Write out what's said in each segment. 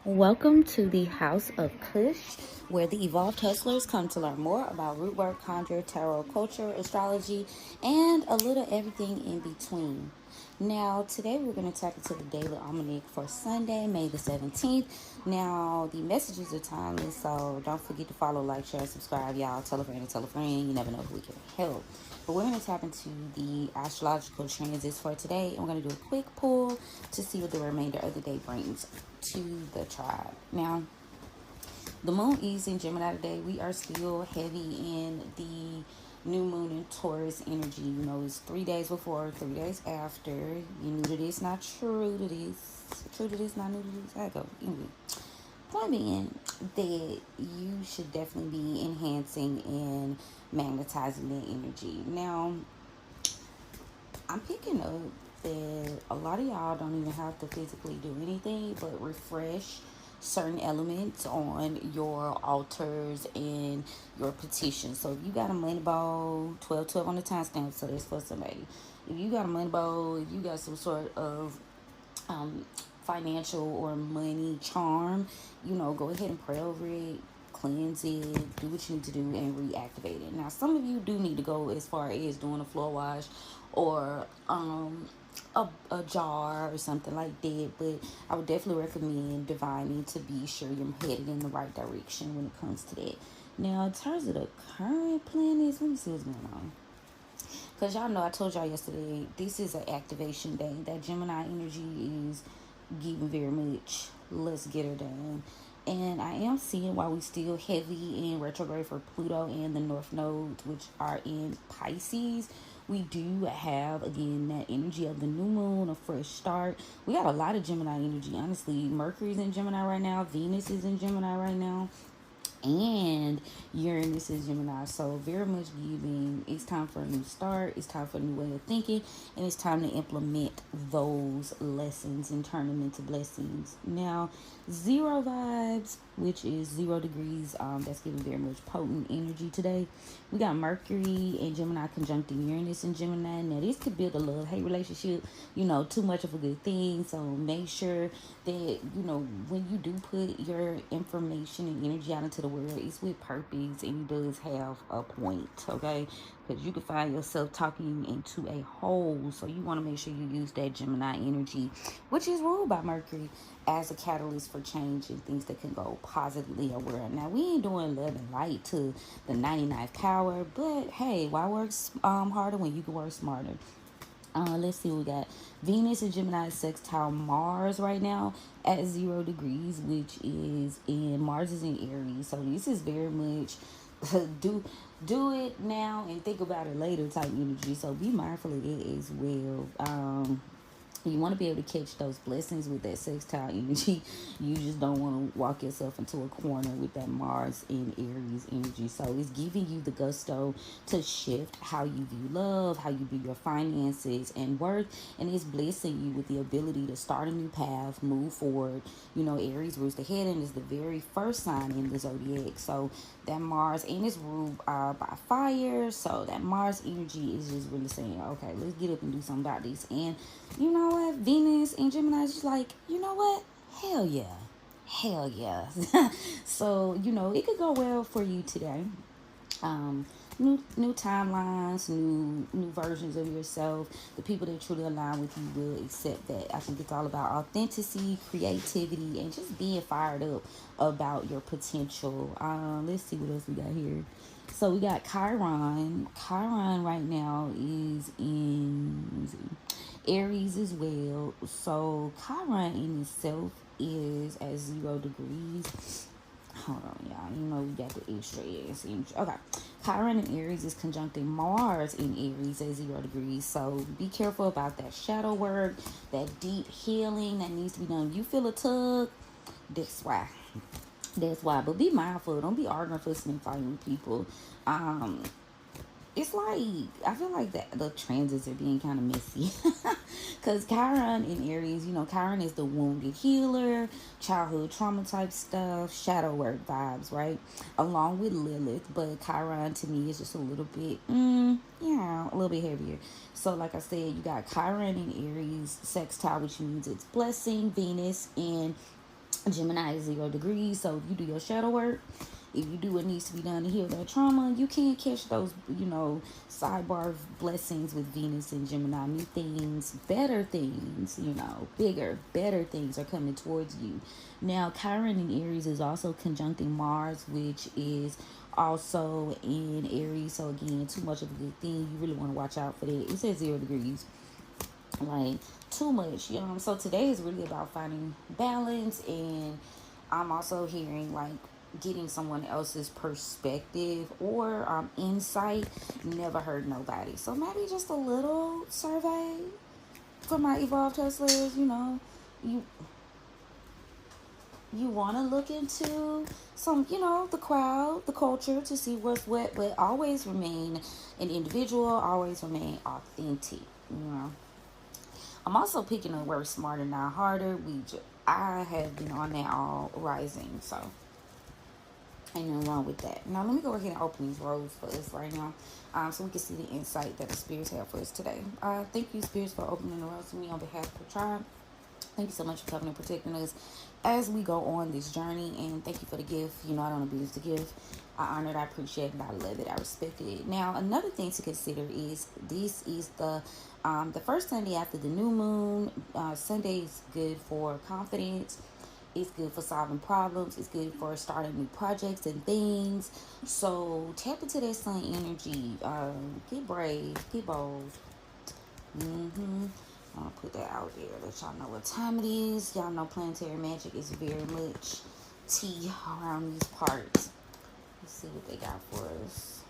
Welcome to the House of Cush, where the evolved hustlers come to learn more about rootwork, conjure, tarot, culture, astrology, and a little everything in between. Now, today we're going to tap into the Daily Almanac for Sunday, May the 17th. Now, the messages are timeless, so don't forget to follow, like, share, subscribe, y'all. Tell a friend and tell a friend. You never know who we can help. But we're going to tap into the astrological transits for today, and we're going to do a quick pull to see what the remainder of the day brings to the tribe. Now, the moon is in Gemini today. We are still heavy in the new moon in Taurus energy. You know, it's 3 days before, 3 days after. You knew to this, not true to this. True to this, not new to this. I go. Anyway, point being that you should definitely be enhancing and magnetizing that energy. Now, I'm picking up that a lot of y'all don't even have to physically do anything but refresh certain elements on your altars and your petitions. So if you got a money bowl, 12 on the timestamp, so that's for somebody. If you got a money bowl, if you got some sort of financial or money charm, go ahead and pray over it, cleanse it, do what you need to do, and reactivate it. Now, some of you do need to go as far as doing a floor wash or a jar or something like that, but I would definitely recommend divining to be sure you're headed in the right direction when it comes to that. Now, in terms of the current planets, let me see what's going on. Because y'all know I told y'all yesterday, this is an activation day. That Gemini energy is giving very much. Let's get her done. And I am seeing while we still heavy in retrograde for Pluto and the North nodes, which are in Pisces, we do have, again, that energy of the new moon, a fresh start. We got a lot of Gemini energy, honestly. Mercury's in Gemini right now. Venus is in Gemini right now. And Uranus is Gemini, so very much giving. It's time for a new start. It's time for a new way of thinking, and it's time to implement those lessons and turn them into blessings. Now, zero vibes, which is 0 degrees. That's giving very much potent energy today. We got Mercury and Gemini conjuncting Uranus and Gemini. Now, this could build a love-hate relationship. Too much of a good thing. So make sure that when you do put your information and energy out into the world, it's with purpose and it does have a point, okay? Because you can find yourself talking into a hole. So you want to make sure you use that Gemini energy, which is ruled by Mercury, as a catalyst for change and things that can go positively aware. Now, we ain't doing love and light to the 99th power, but hey, why work harder when you can work smarter? Let's see what we got. Venus and Gemini sextile Mars right now at 0 degrees, which is in Mars is in Aries. So this is very much do it now and think about it later type energy. So be mindful of it as well. You want to be able to catch those blessings with that sextile energy. You just don't want to walk yourself into a corner with that Mars in Aries energy. So it's giving you the gusto to shift how you view love, how you view your finances and worth. And it's blessing you with the ability to start a new path, move forward. Aries rules the head and is the very first sign in the zodiac. So that Mars and it's ruled by fire. So that Mars energy is just really saying, okay, let's get up and do something about this. And you know what? Venus and Gemini is just like, you know what? Hell yeah. Hell yeah. So, it could go well for you today. New timelines, new versions of yourself. The people that truly align with you will accept that. I think it's all about authenticity, creativity, and just being fired up about your potential. Let's see what else we got here. So we got Chiron. Chiron right now is in Aries as well. So Chiron in itself is at 0 degrees. Hold on, y'all. We got the extra ass energy. Okay. Chiron in Aries is conjuncting Mars in Aries at 0 degrees. So be careful about that shadow work, that deep healing that needs to be done. If you feel a tug, that's why. That's why. But be mindful. Don't be arguing, fussing, and fighting with people. It's like, I feel like the transits are being kind of messy. Because Chiron in Aries, Chiron is the wounded healer, childhood trauma type stuff, shadow work vibes, right? Along with Lilith. But Chiron to me is just a little bit, a little bit heavier. So like I said, you got Chiron in Aries sextile, which means it's blessing Venus and Gemini is 0 degrees, so if you do your shadow work, if you do what needs to be done to heal that trauma, you can catch those, sidebar blessings with Venus and Gemini. New things, better things, bigger, better things are coming towards you. Now, Chiron in Aries is also conjuncting Mars, which is also in Aries. So again, too much of a good thing. You really want to watch out for that. It says 0 degrees. Like, too much, so today is really about finding balance, and I'm also hearing like getting someone else's perspective or insight never hurt nobody. So maybe just a little survey for my evolved hustlers. You you want to look into some, the crowd, the culture, to see what's what, but always remain an individual, always remain authentic. I'm also picking up work smarter, not harder. I have been on that all rising, so ain't nothing wrong with that. Now let me go ahead and open these roads for us right now, so we can see the insight that the spirits have for us today. Thank you, spirits, for opening the roads to me on behalf of the tribe. Thank you so much for coming and protecting us as we go on this journey. And thank you for the gift. I don't abuse the gift. I honor it, I appreciate it, I love it, I respect it. Now, another thing to consider is this is the first Sunday after the new moon. Sunday is good for confidence. It's good for solving problems. It's good for starting new projects and things. So tap into that sun energy. Get brave. Get bold. I'll put that out there. Let y'all know what time it is. Y'all know planetary magic is very much tea around these parts. Let's see what they got for us.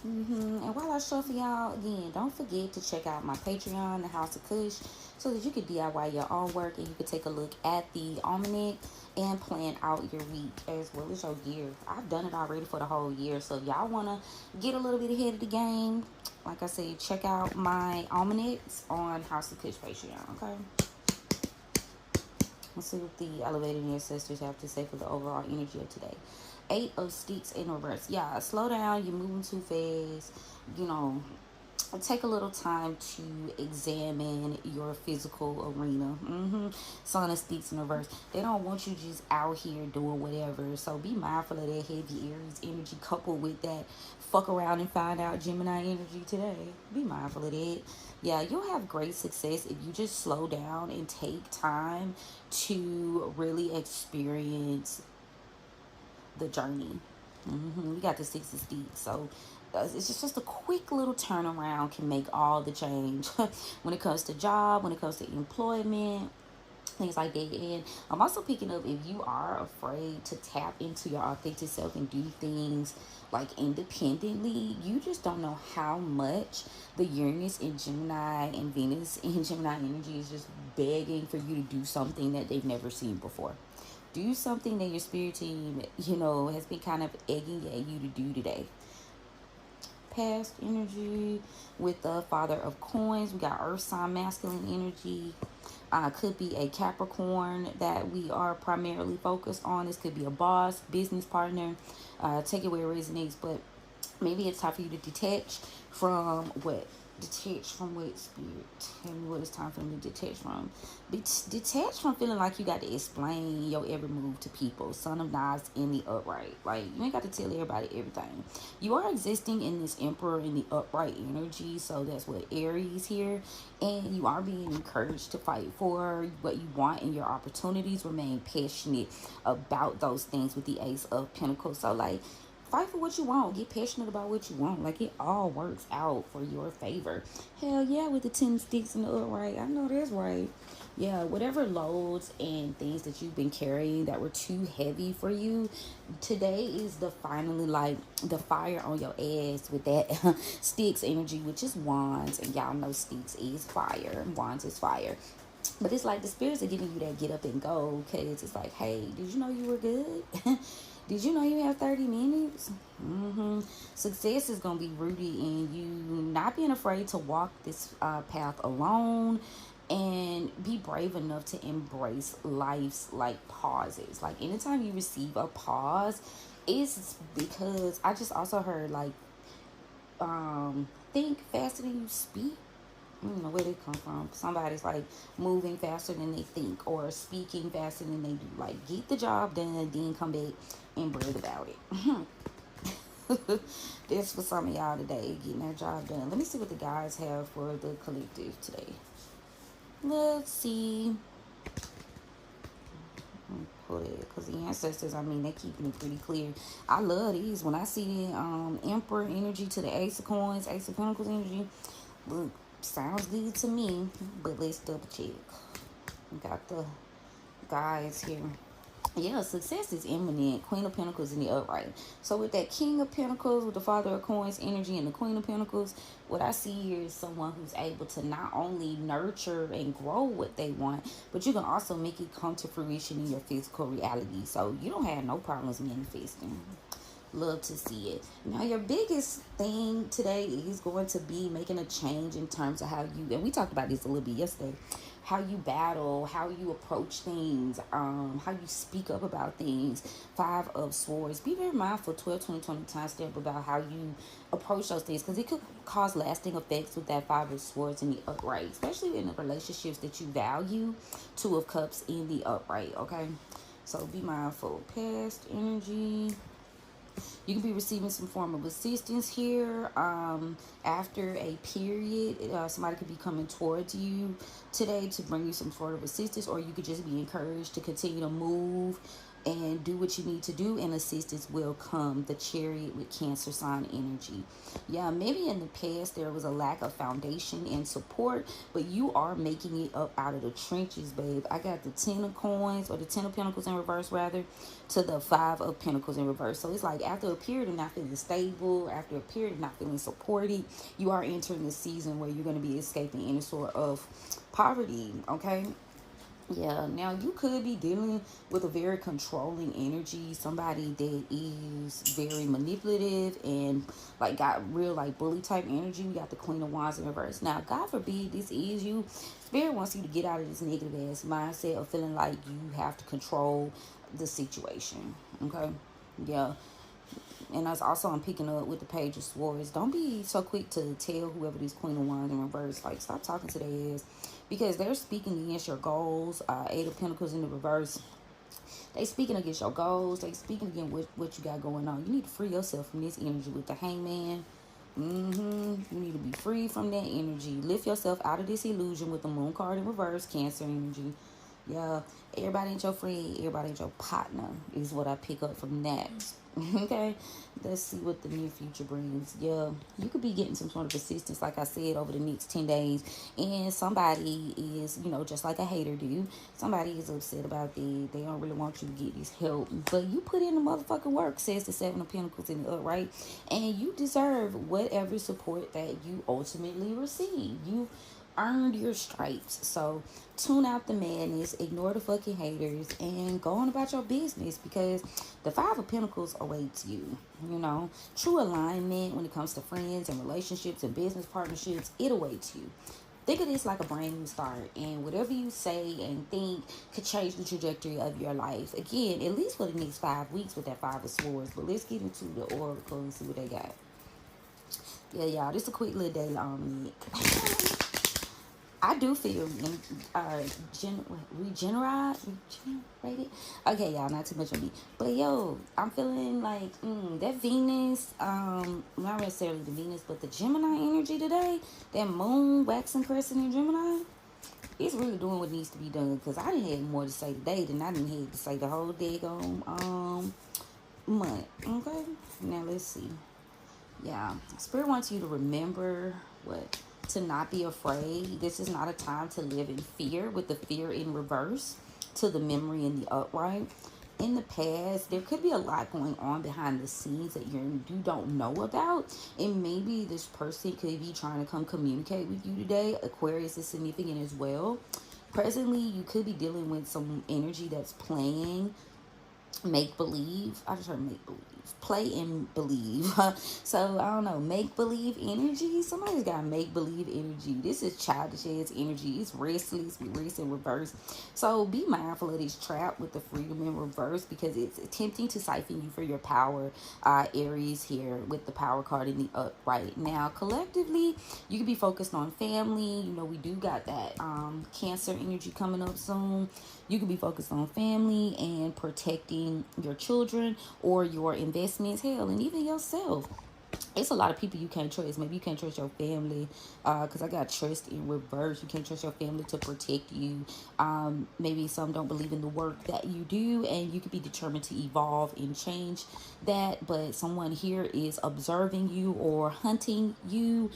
And while I shuffle y'all, again, don't forget to check out my Patreon, the House of Cush, so that you can DIY your own work and you can take a look at the almanac and plan out your week as well as your year. I've done it already for the whole year, so if y'all want to get a little bit ahead of the game, like I said, check out my almanacs on House of Cush Patreon, okay? Let's see what the elevated ancestors have to say for the overall energy of today. 8 of Sticks in reverse. Yeah, slow down. You're moving too fast. Take a little time to examine your physical arena. Son of Sticks in reverse. They don't want you just out here doing whatever. So be mindful of that heavy Aries energy coupled with that fuck around and find out Gemini energy today. Be mindful of that. Yeah, you'll have great success if you just slow down and take time to really experience the journey. We got the 6 of Sticks, so it's just a quick little turnaround can make all the change when it comes to job, when it comes to employment, things like that. And I'm also picking up, if you are afraid to tap into your authentic self and do things like independently, you just don't know how much the Uranus and Gemini and Venus and Gemini energy is just begging for you to do something that they've never seen before. Do something that your spirit team, has been kind of egging at you to do today. Past energy with the Father of Coins. We got Earth sign masculine energy. Could be a Capricorn that we are primarily focused on. This could be a boss, business partner. Take it where it resonates, but maybe it's time for you to detach from what? Detach from what, spirit? Tell me what it's time for them to detach from. Detach from feeling like you got to explain your every move to people. Son of Knives in the upright. Like, you ain't got to tell everybody everything. You are existing in this Emperor in the upright energy, so that's what Aries here. And you are being encouraged to fight for what you want and your opportunities. Remain passionate about those things with the Ace of Pentacles. So, like, fight for what you want. Get passionate about what you want. Like, it all works out for your favor. Hell yeah, with the 10 sticks in the upright. I know that's right. Yeah, whatever loads and things that you've been carrying that were too heavy for you, today is the finally, like, the fire on your ass with that sticks energy, which is wands. And y'all know sticks is fire. Wands is fire. But it's like the spirits are giving you that get up and go, because it's like, hey, did you know you were good? Did you know you have 30 minutes? Success is going to be rooted in you not being afraid to walk this path alone, and be brave enough to embrace life's, like, pauses. Like, anytime you receive a pause, it's because I just also heard, like, think faster than you speak. I don't know where they come from. Somebody's like moving faster than they think or speaking faster than they do. Like, get the job done, then come back and brag about it. This for some of y'all today, getting that job done. Let me see what the guys have for the collective today. Let's see. Put it, because the ancestors, I mean, they keeping it pretty clear. I love these. When I see the Emperor energy to the Ace of Coins, Ace of Pentacles energy, look, sounds good to me. But let's double check. We got the guys here. Yeah, success is imminent. Queen of Pentacles in the upright. So with that King of Pentacles, with the Father of Coins energy and the Queen of Pentacles, what I see here is someone who's able to not only nurture and grow what they want, but you can also make it come to fruition in your physical reality. So you don't have no problems manifesting. Love to see it. Now, your biggest thing today is going to be making a change in terms of how you, and we talked about this a little bit yesterday, how you battle, how you approach things, how you speak up about things. 5 of Swords. Be very mindful, 12, 20, 20 time step, about how you approach those things, because it could cause lasting effects with that 5 of Swords in the upright, especially in the relationships that you value. 2 of Cups in the upright, okay? So be mindful. Past energy. You can be receiving some form of assistance here after a period. Somebody could be coming towards you today to bring you some sort of assistance, or you could just be encouraged to continue to move and do what you need to do, and assistance will come. The Chariot with Cancer sign energy. Yeah, maybe in the past there was a lack of foundation and support, but you are making it up out of the trenches, babe. I got the 10 of Coins, or the 10 of Pentacles in reverse rather, to the 5 of Pentacles in reverse. So it's like after a period of not feeling stable, after a period of not feeling supported, you are entering a season where you're going to be escaping any sort of poverty, okay? Yeah, now you could be dealing with a very controlling energy, somebody that is very manipulative and like got real like bully type energy. We got the Queen of Wands in reverse. Now, God forbid this is you. Spirit wants you to get out of this negative ass mindset of feeling like you have to control the situation, okay? Yeah. And that's also, I'm picking up with the Page of Swords. Don't be so quick to tell whoever this Queen of Wands in reverse, like, stop talking to their ass, because they're speaking against your goals. 8 of Pentacles in the reverse. They speaking against your goals. They speaking against what you got going on. You need to free yourself from this energy with the Hangman. You need to be free from that energy. Lift yourself out of this illusion with the Moon card in reverse, Cancer energy. Yeah, everybody ain't your friend, everybody ain't your partner, is what I pick up from that. Okay, let's see what the near future brings. Yeah, you could be getting some sort of assistance, like I said, over the next 10 days. And somebody is, you know, just like a hater do, somebody is upset about it. They don't really want you to get this help, but you put in the motherfucking work, says the 7 of Pentacles in the upright, and you deserve whatever support that you ultimately receive. You earned your stripes. So tune out the madness, ignore the fucking haters, and go on about your business, because the 5 of Pentacles awaits you. You know, true alignment when it comes to friends and relationships and business partnerships, it awaits you. Think of this like a brand new start, and whatever you say and think could change the trajectory of your life. Again, at least for the next 5 weeks with that 5 of Swords. But let's get into the oracle and see what they got. Yeah, y'all, this is a quick little daily almanac. I do feel regenerated. Okay, y'all, not too much on me. But yo, I'm feeling like that Venus, not necessarily the Venus, but the Gemini energy today, that Moon waxing crescent in Gemini, it's really doing what needs to be done. Because I didn't have more to say today than I didn't have to say the whole daggone month. Okay, now let's see. Yeah, Spirit wants you to remember what? To not be afraid. This is not a time to live in fear, with the fear in reverse to the memory in the upright. In the past, there could be a lot going on behind the scenes that you don't know about, and maybe this person could be trying to come communicate with you today. Aquarius is significant as well. Presently, you could be dealing with some energy that's playing make believe. I just heard make believe. Play and believe. So I don't know, make believe energy. Somebody's got make believe energy. This is childish ass energy. It's restless, we rest in reverse. So be mindful of this trap with the freedom in reverse, because it's attempting to siphon you for your power. Aries here with the power card in the upright. Now collectively, you can be focused on family. You know, we do got that Cancer energy coming up soon. You can be focused on family and protecting your children or your investments, hell, and even yourself. It's a lot of people you can't trust. Maybe you can't trust your family, because I got trust in reverse. You can't trust your family to protect you. Maybe some don't believe in the work that you do, and you could be determined to evolve and change that. But someone here is observing you or hunting you,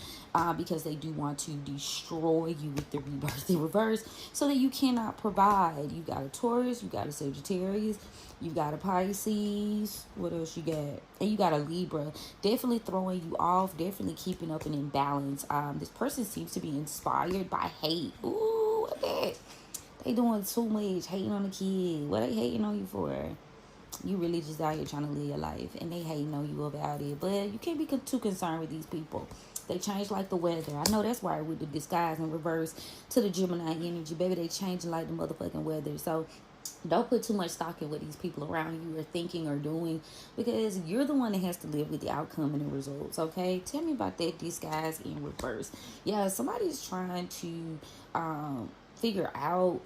because they do want to destroy you with the rebirth in reverse, so that you cannot provide. You got a Taurus, you got a Sagittarius, you got a Pisces. What else you got? And you got a Libra. Definitely throwing you off. Definitely keeping up an imbalance. This person seems to be inspired by hate. Ooh, what that? They doing too much. Hating on the kid. What they hating on you for? You really just out here trying to live your life, and they hating on you about it. But you can't be too concerned with these people. They change like the weather. I know that's why with the disguise in reverse to the Gemini energy, baby, they changing like the motherfucking weather. So don't put too much stock in what these people around you are thinking or doing, because you're the one that has to live with the outcome and the results. Okay, tell me about that disguise in reverse. Yeah, somebody's trying to figure out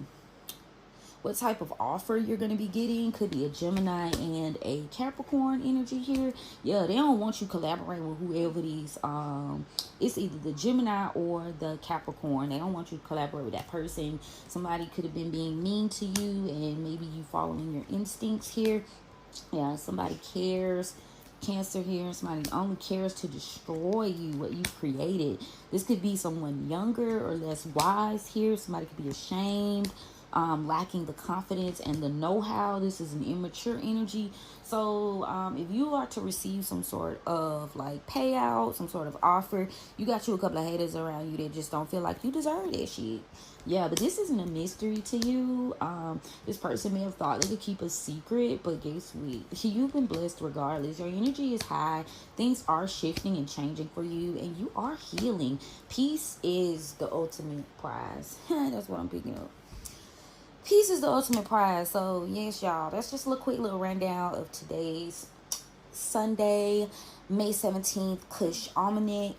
what type of offer you're going to be getting. Could be a Gemini and a Capricorn energy here. Yeah, they don't want you collaborating with whoever these it's either the Gemini or the Capricorn. They don't want you to collaborate with that person. Somebody could have been being mean to you, and maybe you following your instincts here. Yeah, somebody cares. Cancer here. Somebody only cares to destroy you, what you created. This could be someone younger or less wise here. Somebody could be ashamed, lacking the confidence and the know-how. This is an immature energy. So if you are to receive some sort of like payout, some sort of offer, you got you a couple of haters around you that just don't feel like you deserve that shit. Yeah, but this isn't a mystery to you. This person may have thought they could keep a secret, but guess what? You've been blessed regardless. Your energy is high. Things are shifting and changing for you, and you are healing. Peace is the ultimate prize. That's what I'm picking up. Peace is the ultimate prize. So yes, y'all, that's just a quick little rundown of today's Sunday, May 17th Cush Almanac.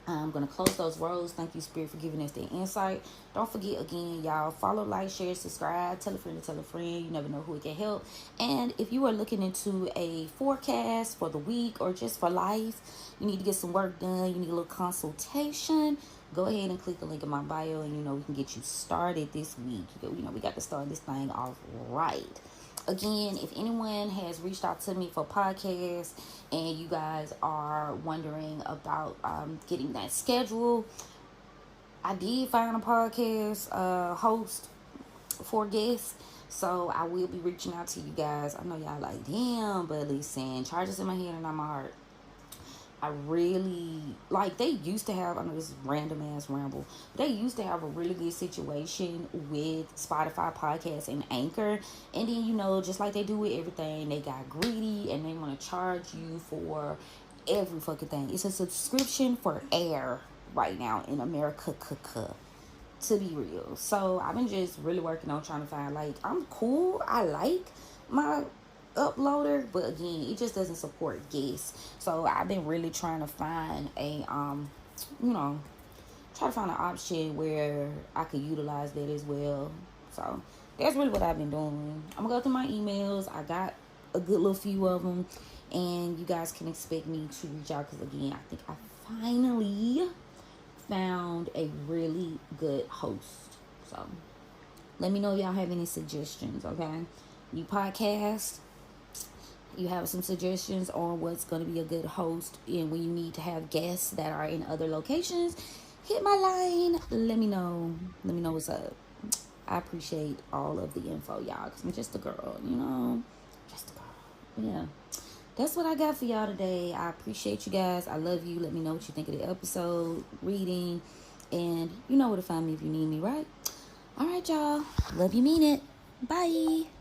I'm going to close those rows. Thank you, Spirit, for giving us the insight. Don't forget, again, y'all, follow, like, share, subscribe, tell a friend to tell a friend. You never know who it can help. And if you are looking into a forecast for the week or just for life, you need to get some work done, you need a little consultation, go ahead and click the link in my bio, and, we can get you started this week. We got to start this thing off right. Again, if anyone has reached out to me for podcasts and you guys are wondering about getting that schedule, I did find a podcast host for guests, so I will be reaching out to you guys. I know y'all like, damn, but listen, charges in my head and not my heart. I really like, they used to have, I know this is random ass ramble, but they used to have a really good situation with Spotify podcasts and Anchor. And then, just like they do with everything, they got greedy and they want to charge you for every fucking thing. It's a subscription for air right now in America, to be real. So I've been just really working on trying to find, like, I'm cool, I like my uploader, but again, it just doesn't support guests. So I've been really trying to find a try to find an option where I could utilize that as well. So that's really what I've been doing. I'm gonna go through my emails. I got a good little few of them, and you guys can expect me to reach out, because again, I think I finally found a really good host. So let me know if y'all have any suggestions. Okay, you podcast, you have some suggestions on what's going to be a good host, and when you need to have guests that are in other locations, hit my line. Let me know what's up. I appreciate all of the info, y'all, because I'm just a girl, just a girl. Yeah, that's what I got for y'all today. I appreciate you guys. I love you. Let me know what you think of the episode, reading, and you know where to find me if you need me, right? All right, y'all, love you, mean it. Bye.